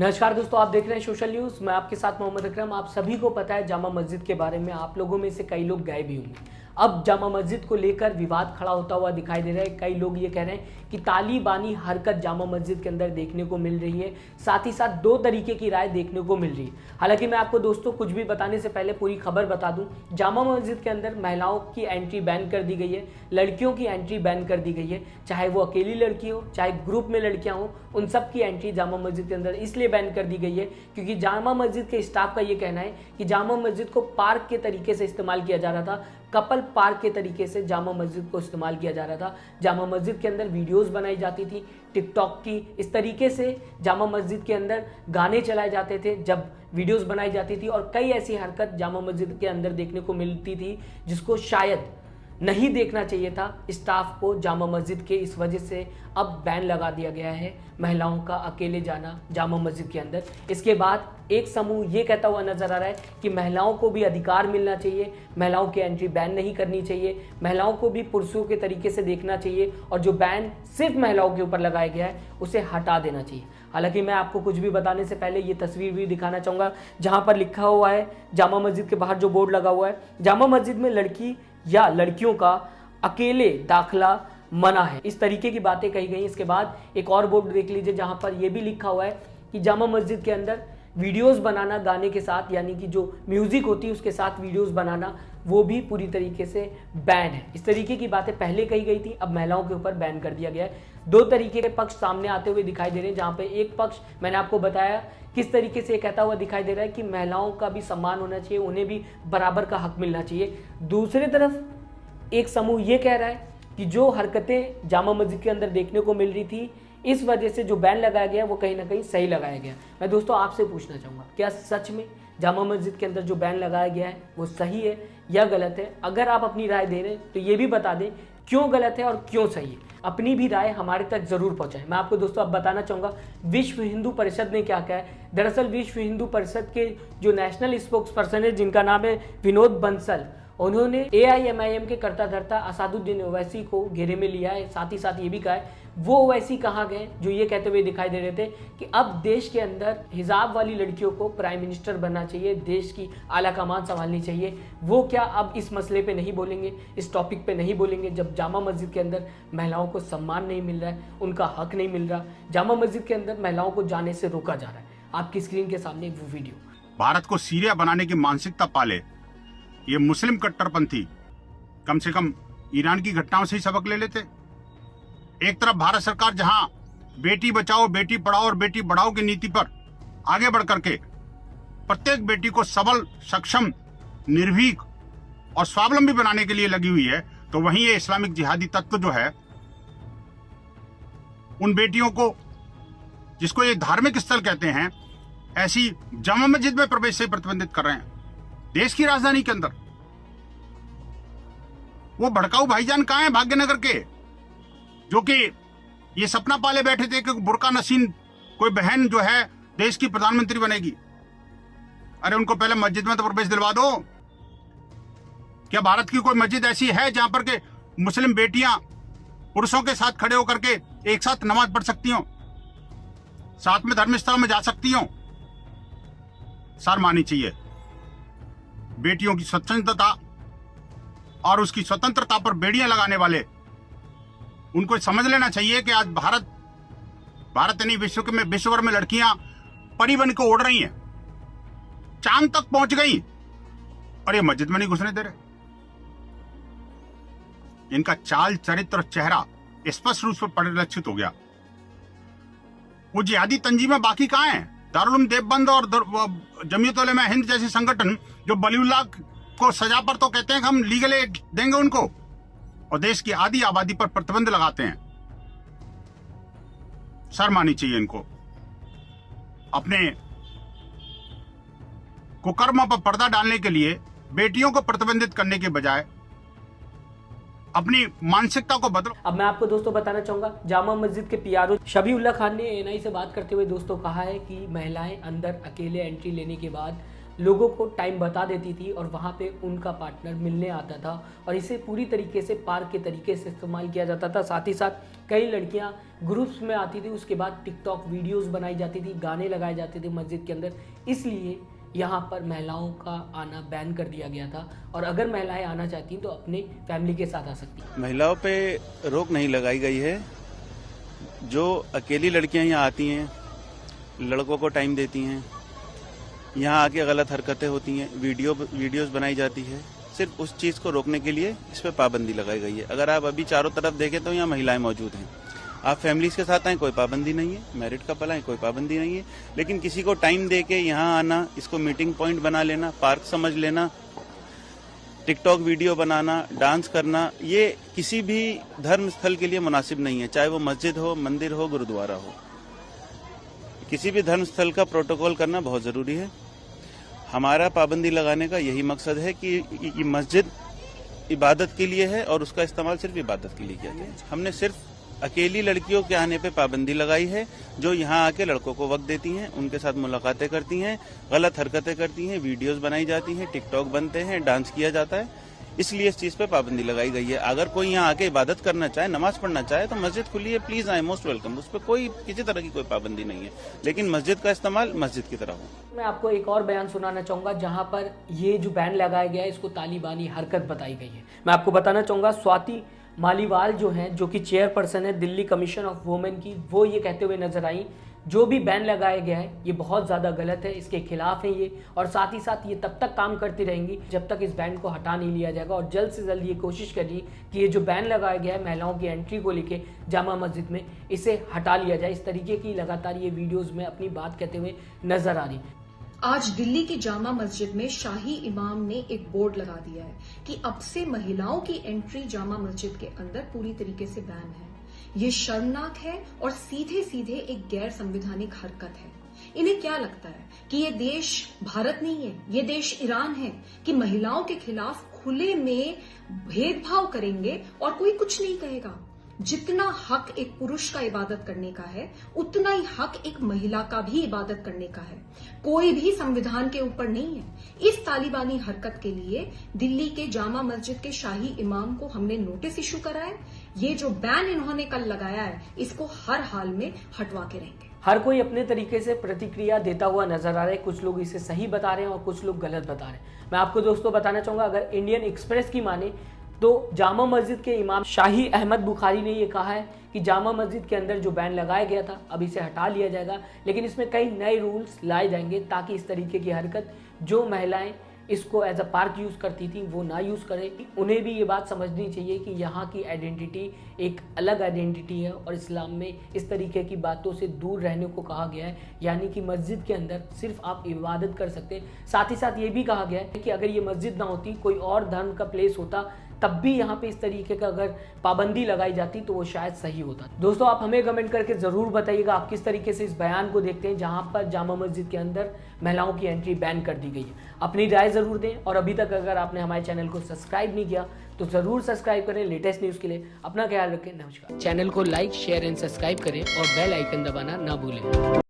नमस्कार दोस्तों, आप देख रहे हैं सोशल न्यूज़। मैं आपके साथ मोहम्मद अकरम। आप सभी को पता है जामा मस्जिद के बारे में, आप लोगों में से कई लोग गए भी होंगे। अब जामा मस्जिद को लेकर विवाद खड़ा होता हुआ दिखाई दे रहा है। कई लोग ये कह रहे हैं कि तालिबानी हरकत जामा मस्जिद के अंदर देखने को मिल रही है। साथ ही साथ दो तरीके की राय देखने को मिल रही है। हालांकि मैं आपको दोस्तों कुछ भी बताने से पहले पूरी खबर बता दूं। जामा मस्जिद के अंदर महिलाओं की एंट्री बैन कर दी गई है, लड़कियों की एंट्री बैन कर दी गई है। चाहे वो अकेली लड़की हो, चाहे ग्रुप में लड़कियां हो, उन सब की एंट्री जामा मस्जिद के अंदर इसलिए बैन कर दी गई है क्योंकि जामा मस्जिद के स्टाफ का ये कहना है कि जामा मस्जिद को पार्क के तरीके से इस्तेमाल किया जा रहा था। कपल पार्क के तरीके से जामा मस्जिद को इस्तेमाल किया जा रहा था। जामा मस्जिद के अंदर वीडियोस बनाई जाती थी टिकटॉक की। इस तरीके से जामा मस्जिद के अंदर गाने चलाए जाते थे जब वीडियोस बनाई जाती थी, और कई ऐसी हरकत जामा मस्जिद के अंदर देखने को मिलती थी जिसको शायद नहीं देखना चाहिए था स्टाफ को जामा मस्जिद के। इस वजह से अब बैन लगा दिया गया है महिलाओं का अकेले जाना जामा मस्जिद के अंदर। इसके बाद एक समूह ये कहता हुआ नजर आ रहा है कि महिलाओं को भी अधिकार मिलना चाहिए, महिलाओं की एंट्री बैन नहीं करनी चाहिए, महिलाओं को भी पुरुषों के तरीके से देखना चाहिए, और जो बैन सिर्फ महिलाओं के ऊपर लगाया गया है उसे हटा देना चाहिए। हालांकि मैं आपको कुछ भी बताने से पहले ये तस्वीर भी दिखाना चाहूँगा जहाँ पर लिखा हुआ है जामा मस्जिद के बाहर जो बोर्ड लगा हुआ है, जामा मस्जिद में लड़की या लड़कियों का अकेले दाखिला मना है, इस तरीके की बातें कही गई। इसके बाद एक और बोर्ड देख लीजिए जहां पर यह भी लिखा हुआ है कि जामा मस्जिद के अंदर वीडियोस बनाना गाने के साथ, यानी कि जो म्यूजिक होती है उसके साथ वीडियोस बनाना, वो भी पूरी तरीके से बैन है। इस तरीके की बातें पहले कही गई थी, अब महिलाओं के ऊपर बैन कर दिया गया है। दो तरीके के पक्ष सामने आते हुए दिखाई दे रहे हैं, जहां पे एक पक्ष मैंने आपको बताया किस तरीके से कहता हुआ दिखाई दे रहा है कि महिलाओं का भी सम्मान होना चाहिए, उन्हें भी बराबर का हक मिलना चाहिए। दूसरी तरफ एक समूह ये कह रहा है कि जो हरकतें जामा मस्जिद के अंदर देखने को मिल रही थी, इस वजह से जो बैन लगाया गया वो कहीं ना कहीं सही लगाया गया। मैं दोस्तों आपसे पूछना चाहूँगा, क्या सच में जामा मस्जिद के अंदर जो बैन लगाया गया है वो सही है या गलत है? अगर आप अपनी राय दे रहे हैं तो ये भी बता दें क्यों गलत है और क्यों सही है। अपनी भी राय हमारे तक जरूर पहुंचाएं। मैं आपको दोस्तों अब बताना चाहूँगा विश्व हिंदू परिषद ने क्या कहा है। दरअसल विश्व हिंदू परिषद के जो नेशनल स्पोक्स पर्सन है, जिनका नाम है विनोद बंसल, उन्होंने AIMIM के कर्ता धर्ता असादुद्दीन ओवैसी को घेरे में लिया है। साथ ही साथ ये भी कहा है वो ओवैसी कहाँ गए जो ये कहते हुए दिखाई दे रहे थे कि अब देश के अंदर हिजाब वाली लड़कियों को प्राइम मिनिस्टर बनना चाहिए, देश की आला कमान संभालनी चाहिए। वो क्या अब इस मसले पे नहीं बोलेंगे, इस टॉपिक पे नहीं बोलेंगे जब जामा मस्जिद के अंदर महिलाओं को सम्मान नहीं मिल रहा है, उनका हक नहीं मिल रहा, जामा मस्जिद के अंदर महिलाओं को जाने से रोका जा रहा है। आपकी स्क्रीन के सामने वो वीडियो। भारत को सीरिया बनाने की मानसिकता पाले ये मुस्लिम कट्टरपंथी कम से कम ईरान की घटनाओं से ही सबक ले लेते। एक तरफ भारत सरकार जहां बेटी बचाओ, बेटी पढ़ाओ और बेटी बढ़ाओ की नीति पर आगे बढ़ करके प्रत्येक बेटी को सबल, सक्षम, निर्भीक और स्वावलंबी बनाने के लिए लगी हुई है, तो वहीं ये इस्लामिक जिहादी तत्व जो है उन बेटियों को, जिसको ये धार्मिक स्थल कहते हैं, ऐसी जामा मस्जिद में प्रवेश से प्रतिबंधित कर रहे हैं देश की राजधानी के अंदर। वो भड़काऊ भाईजान कहां हैं भाग्यनगर के, जो कि ये सपना पाले बैठे थे कि बुर्का नसीन कोई बहन जो है देश की प्रधानमंत्री बनेगी। अरे उनको पहले मस्जिद में तो प्रवेश दिलवा दो। क्या भारत की कोई मस्जिद ऐसी है जहां पर के मुस्लिम बेटियां पुरुषों के साथ खड़े होकर के एक साथ नमाज पढ़ सकती हो, साथ में धर्मस्थल में जा सकती हो? सर मानी चाहिए बेटियों की स्वतंत्रता और उसकी स्वतंत्रता पर बेड़ियां लगाने वाले, उनको समझ लेना चाहिए कि आज भारत नहीं विश्व भर में लड़कियां परी बन के उड़ रही हैं, चांद तक पहुंच गई, और ये मस्जिद में नहीं घुसने दे रहे। इनका चाल, चरित्र और चेहरा स्पष्ट रूप से परिलक्षित हो गया। वो जिहादी तंजीमें बाकी कहां हैं? दारुल उलूम देवबंद और जमीयत उलमा हिंद जैसे संगठन जो वलीउल्लाह को सजा पर तो कहते हैं कि हम लीगल एड देंगे उनको, और देश की आधी आबादी पर प्रतिबंध लगाते हैं। शर्म आनी चाहिए इनको। अपने कुकर्मों पर पर्दा डालने के लिए बेटियों को प्रतिबंधित करने के बजाय अपनी मानसिकता को बदलो। अब मैं आपको दोस्तों बताना चाहूंगा जामा मस्जिद के PRO शबीउल्लाह खान ने ANI से बात करते हुए दोस्तों कहा है कि महिलाएं अंदर अकेले एंट्री लेने के बाद लोगों को टाइम बता देती थी और वहाँ पे उनका पार्टनर मिलने आता था और इसे पूरी तरीके से पार्क के तरीके से इस्तेमाल किया जाता था। साथ ही साथ कई लड़कियाँ ग्रुप्स में आती थी, उसके बाद टिकटॉक वीडियोस बनाई जाती थी, गाने लगाए जाते थे मस्जिद के अंदर। इसलिए यहाँ पर महिलाओं का आना बैन कर दिया गया था और अगर महिलाएं आना चाहती तो अपने फैमिली के साथ आ सकती। महिलाओं पे रोक नहीं लगाई गई है। जो अकेली लड़कियां यहाँ आती हैं, लड़कों को टाइम देती हैं, यहाँ आके गलत हरकतें होती हैं, वीडियोस बनाई जाती है, सिर्फ उस चीज़ को रोकने के लिए इस पे पाबंदी लगाई गई है। अगर आप अभी चारों तरफ देखें तो यहाँ महिलाएं मौजूद हैं। आप फैमिलीज के साथ आए, कोई पाबंदी नहीं है, मैरिड कपल आए, कोई पाबंदी नहीं है। लेकिन किसी को टाइम दे के यहाँ आना, इसको मीटिंग पॉइंट बना लेना, पार्क समझ लेना, टिकटॉक वीडियो बनाना, डांस करना, ये किसी भी धर्म स्थल के लिए मुनासिब नहीं है। चाहे वो मस्जिद हो, मंदिर हो, गुरुद्वारा हो, किसी भी धर्म स्थल का प्रोटोकॉल करना बहुत जरूरी है। हमारा पाबंदी लगाने का यही मकसद है कि ये मस्जिद इबादत के लिए है और उसका इस्तेमाल सिर्फ इबादत के लिए किया जाए। हमने सिर्फ अकेली लड़कियों के आने पे पाबंदी लगाई है, जो यहाँ आके लड़कों को वक्त देती हैं, उनके साथ मुलाकातें करती हैं, गलत हरकतें करती हैं, वीडियोस बनाई जाती हैं, टिकटॉक बनते हैं, डांस किया जाता है, इसलिए इस चीज पे पाबंदी लगाई गई है। अगर कोई यहाँ आके इबादत करना चाहे, नमाज पढ़ना चाहे तो मस्जिद खुली है, प्लीज आए, मोस्ट वेलकम। उस पर कोई किसी तरह की कोई पाबंदी नहीं है, लेकिन मस्जिद का इस्तेमाल मस्जिद की तरह हो। मैं आपको एक और बयान सुनाना चाहूँगा जहाँ पर ये जो बैन लगाया गया है इसको तालिबानी हरकत बताई गई है। मैं आपको बताना चाहूँगा स्वाति मालीवाल जो हैं, जो कि चेयरपर्सन है दिल्ली कमीशन ऑफ वुमेन की, वो ये कहते हुए नजर आई जो भी बैन लगाया गया है ये बहुत ज़्यादा गलत है, इसके खिलाफ है ये, और साथ ही साथ ये तब तक काम करती रहेंगी जब तक इस बैन को हटा नहीं लिया जाएगा। और जल्द से जल्द ये कोशिश करिए कि ये जो बैन लगाया गया है महिलाओं की एंट्री को लेके जामा मस्जिद में, इसे हटा लिया जाए। इस तरीके की लगातार ये वीडियोज़ में अपनी बात कहते हुए नजर आ रही। आज दिल्ली की जामा मस्जिद में शाही इमाम ने एक बोर्ड लगा दिया है कि अब से महिलाओं की एंट्री जामा मस्जिद के अंदर पूरी तरीके से बैन है। ये शर्मनाक है और सीधे सीधे एक गैर संवैधानिक हरकत है। इन्हें क्या लगता है कि ये देश भारत नहीं है, ये देश ईरान है कि महिलाओं के खिलाफ खुले में भेदभाव करेंगे और कोई कुछ नहीं कहेगा। जितना हक एक पुरुष का इबादत करने का है, उतना ही हक एक महिला का भी इबादत करने का है। कोई भी संविधान के ऊपर नहीं है। इस तालिबानी हरकत के लिए दिल्ली के जामा मस्जिद के शाही इमाम को हमने नोटिस इशू करा है। ये जो बैन इन्होंने कल लगाया है, इसको हर हाल में हटवा के रहेंगे। हर कोई अपने तरीके से प्रतिक्रिया देता हुआ नजर आ रहा है। कुछ लोग इसे सही बता रहे हैं और कुछ लोग गलत बता रहे हैं। मैं आपको दोस्तों बताना चाहूंगा, अगर इंडियन एक्सप्रेस की माने तो जामा मस्जिद के इमाम शाही अहमद बुखारी ने ये कहा है कि जामा मस्जिद के अंदर जो बैन लगाया गया था अब इसे हटा लिया जाएगा, लेकिन इसमें कई नए रूल्स लाए जाएंगे ताकि इस तरीके की हरकत जो महिलाएं इसको एज अ पार्क यूज़ करती थी वो ना यूज़ करें। उन्हें भी ये बात समझनी चाहिए कि यहाँ की आइडेंटिटी एक अलग आइडेंटिटी है और इस्लाम में इस तरीके की बातों से दूर रहने को कहा गया है, यानी कि मस्जिद के अंदर सिर्फ आप इबादत कर सकते हैं। साथ ही साथ ये भी कहा गया है कि अगर ये मस्जिद ना होती, कोई और धर्म का प्लेस होता, तब भी यहाँ पे इस तरीके का अगर पाबंदी लगाई जाती तो वो शायद सही होता। दोस्तों आप हमें कमेंट करके ज़रूर बताइएगा आप किस तरीके से इस बयान को देखते हैं जहाँ पर जामा मस्जिद के अंदर महिलाओं की एंट्री बैन कर दी गई है। अपनी राय ज़रूर दें और अभी तक अगर आपने हमारे चैनल को सब्सक्राइब नहीं किया तो ज़रूर सब्सक्राइब करें लेटेस्ट न्यूज़ के लिए। अपना ख्याल रखें। नमस्कार। चैनल को लाइक, शेयर एंड सब्सक्राइब करें और बेल आइकन दबाना ना भूलें।